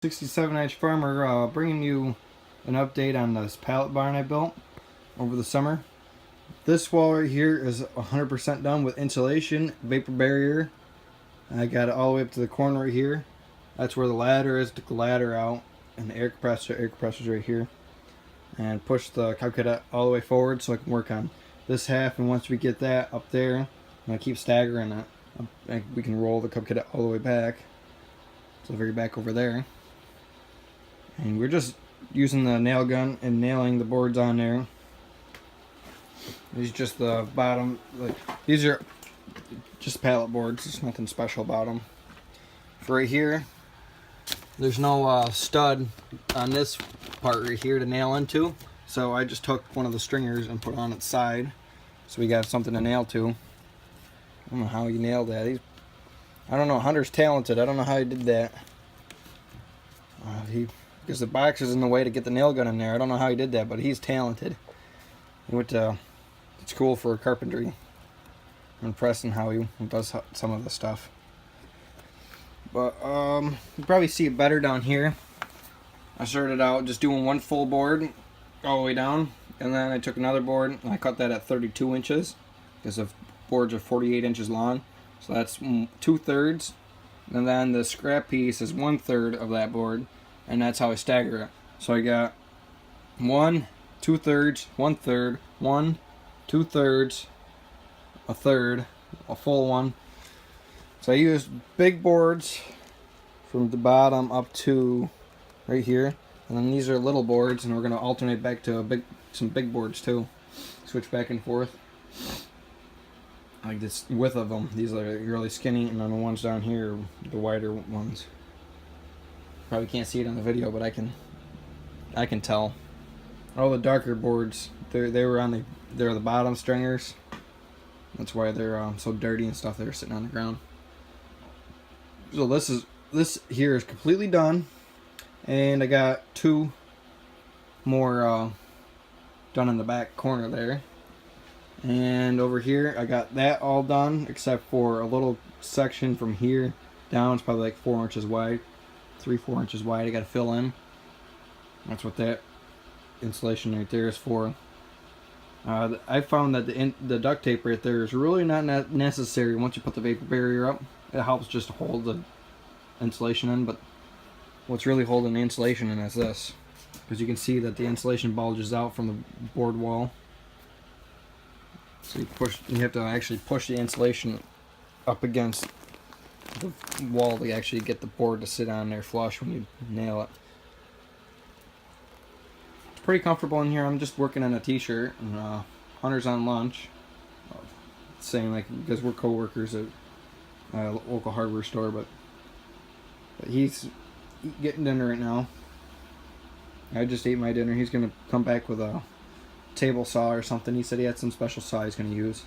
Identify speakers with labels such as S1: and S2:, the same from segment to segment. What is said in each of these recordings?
S1: 67-inch farmer bringing you an update on this pallet barn I built over the summer. This wall right here is 100% done with insulation, vapor barrier. I got it all the way up to the corner right here. That's where the ladder is. Took the ladder out and the air compressor's right here. And push the cob cadet all the way forward so I can work on this half. And once we get that up there, I'm going to keep staggering it. We can roll the cob cadet all the way back. So very back over there. And we're just using the nail gun and nailing the boards on there. These are just the bottom, these are just pallet boards. There's nothing special about them. For right here, there's no stud on this part right here to nail into. So I just took one of the stringers and put on its side. So we got something to nail to. I don't know how he nailed that. I don't know, Hunter's talented. I don't know how he did that. Because the box is in the way to get the nail gun in there. I don't know how he did that, but he's talented. It's cool for carpentry. I'm impressed in how he does some of the stuff. But you probably see it better down here. I started out just doing one full board all the way down, and then I took another board and I cut that at 32 inches because the boards are 48 inches long. So that's 2/3, and then the scrap piece is 1/3 of that board, and that's how I stagger it. So I got 1, 2/3, 1/3, 1, 2/3, a third, a full one. So I used big boards from the bottom up to right here, and then these are little boards, and we're going to alternate back to some big boards too. Switch back and forth. I like this width of them. These are really skinny, and then the ones down here are the wider ones. Probably can't see it on the video, but I can tell. All the darker boards, they're the bottom stringers. That's why they're so dirty and stuff. They're sitting on the ground. So this here is completely done, and I got 2 more done in the back corner there. And over here I got that all done except for a little section from here down. It's probably like 4 inches wide, 3-4 inches wide. I got to fill in. That's what that insulation right there is for. I found that the duct tape right there is really not necessary once you put the vapor barrier up. It helps just hold the insulation in, but what's really holding the insulation in is this, because you can see that the insulation bulges out from the board wall. So you have to actually push the insulation up against the wall to actually get the board to sit on there flush when you nail it. It's pretty comfortable in here. I'm just working on a t-shirt, and Hunter's on lunch. Saying because we're co-workers at a local hardware store, but he's getting dinner right now. I just ate my dinner. He's gonna come back with a table saw or something. He said he had some special saw he's going to use.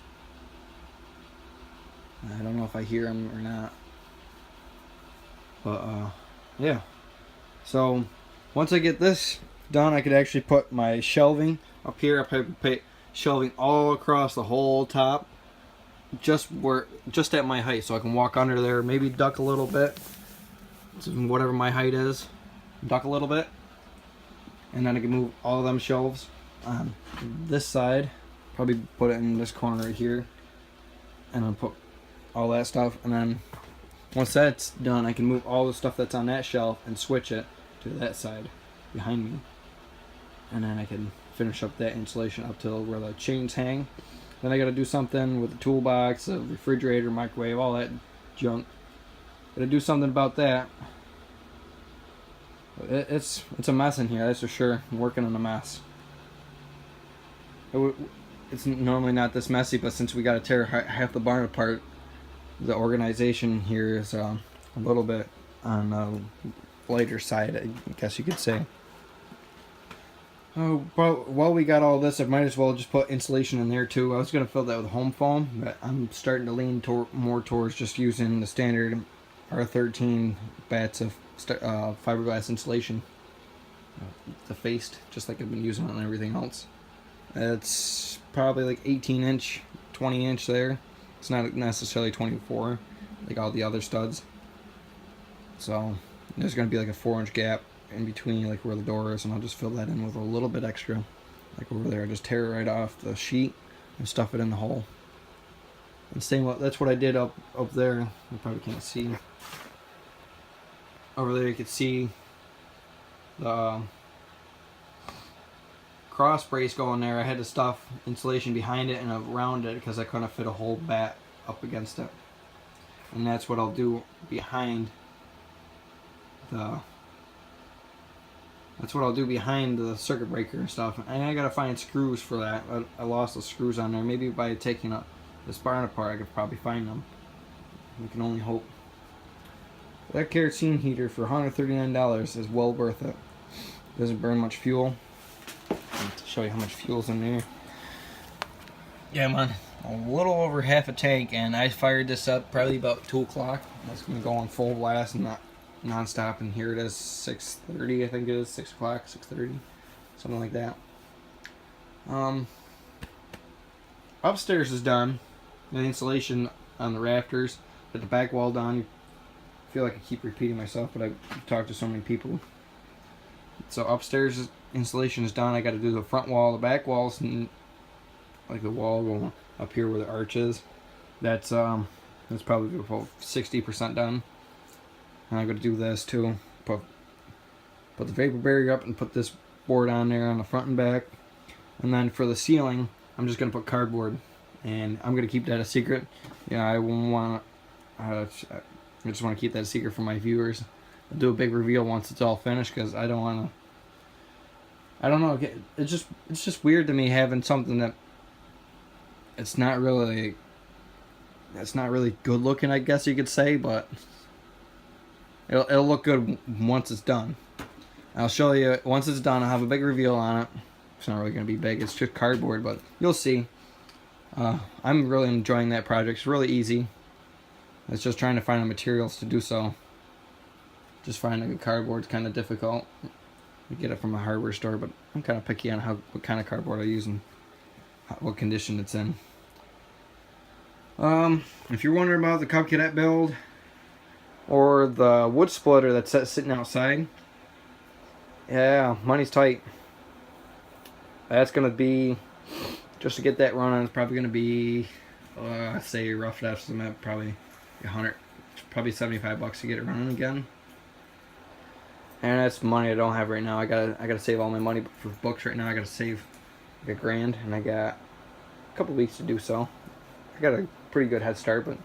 S1: I don't know if I hear him or not, but yeah. So once I get this done, I could actually put my shelving up here. I put shelving all across the whole top, just at my height, so I can walk under there, maybe duck a little bit, whatever my height is, duck a little bit, and then I can move all of them shelves on this side, probably put it in this corner right here, and then put all that stuff, and then once that's done, I can move all the stuff that's on that shelf and switch it to that side behind me, and then I can finish up that insulation up till where the chains hang. Then I gotta do something with the toolbox, the refrigerator, microwave, all that junk. Gotta do something about that. It's a mess in here, that's for sure. I'm working on a mess. It's normally not this messy, but since we got to tear half the barn apart, the organization here is a little bit on the lighter side, I guess you could say. But while we got all this, I might as well just put insulation in there too. I was going to fill that with home foam, but I'm starting to lean more towards just using the standard R13 bats of fiberglass insulation. The faced, just like I've been using on everything else. It's probably like 18-inch, 20-inch there. It's not necessarily 24 like all the other studs. So There's going to be like a 4-inch gap in between, like where the door is, and I'll just fill that in with a little bit extra, like over there. I just tear it right off the sheet and stuff it in the hole. And same, that's what I did up there. You probably can't see. Over there you can see the cross brace going there. I had to stuff insulation behind it and around it because I couldn't fit a whole bat up against it. And that's what I'll do behind the circuit breaker and stuff. And I gotta find screws for that. I lost the screws on there. Maybe by taking this barn apart I could probably find them. We can only hope. That kerosene heater for $139 is well worth it. Doesn't burn much fuel. I'll show you how much fuel's in there. Yeah, I'm on a little over half a tank, and I fired this up probably about 2 o'clock. It's gonna go on full blast and not non-stop, and here it is 6:30. I think it is 6 o'clock, 6:30, something like that. Upstairs is done. The insulation on the rafters, got the back wall done. I feel like I keep repeating myself, but I've talked to so many people. So upstairs insulation is done. I got to do the front wall, the back walls, and like the wall going up here where the arch is. That's probably about 60% done. And I got to do this too. Put the vapor barrier up and put this board on there on the front and back. And then for the ceiling, I'm just gonna put cardboard, and I'm gonna keep that a secret. Yeah, I want. I just want to keep that a secret from my viewers. I'll do a big reveal once it's all finished, because I don't want to. I don't know. It's just weird to me having something that it's not really good looking, I guess you could say, but it'll look good once it's done. I'll show you once it's done. I'll have a big reveal on it. It's not really going to be big. It's just cardboard, but you'll see. I'm really enjoying that project. It's really easy. It's just trying to find the materials to do so. Just finding a cardboard is kind of difficult. You get it from a hardware store, but I'm kind of picky on what kind of cardboard I use and what condition it's in. If you're wondering about the Cub Cadet build or the wood splitter that's sitting outside, yeah, money's tight. That's gonna be, just to get that running, it's probably gonna be, say rough estimate, probably probably $75 to get it running again. And that's money I don't have right now. I gotta save all my money for books right now. I gotta save like $1,000, and I got a couple weeks to do so. I got a pretty good head start, but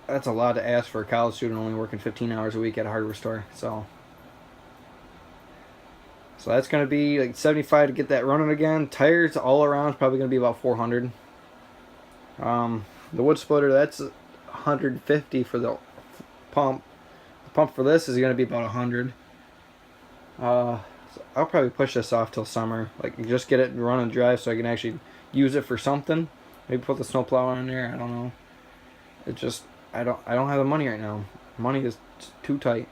S1: that's a lot to ask for a college student only working 15 hours a week at a hardware store. So that's gonna be like $75 to get that running again. Tires all around is probably gonna be about $400. The wood splitter, that's $150 for the pump. The pump for this is gonna be about $100. So I'll probably push this off till summer, like just get it running dry so I can actually use it for something. Maybe put the snowplow on there. I don't know. It just I don't have the money right now. Money is too tight.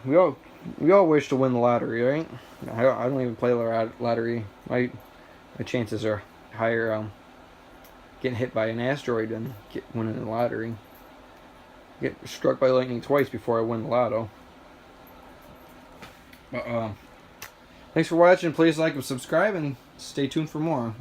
S1: We all wish to win the lottery, right? I don't even play the lottery. My chances are higher getting hit by an asteroid than winning the lottery. Get struck by lightning twice before I win the lotto. But thanks for watching. Please like and subscribe, and stay tuned for more.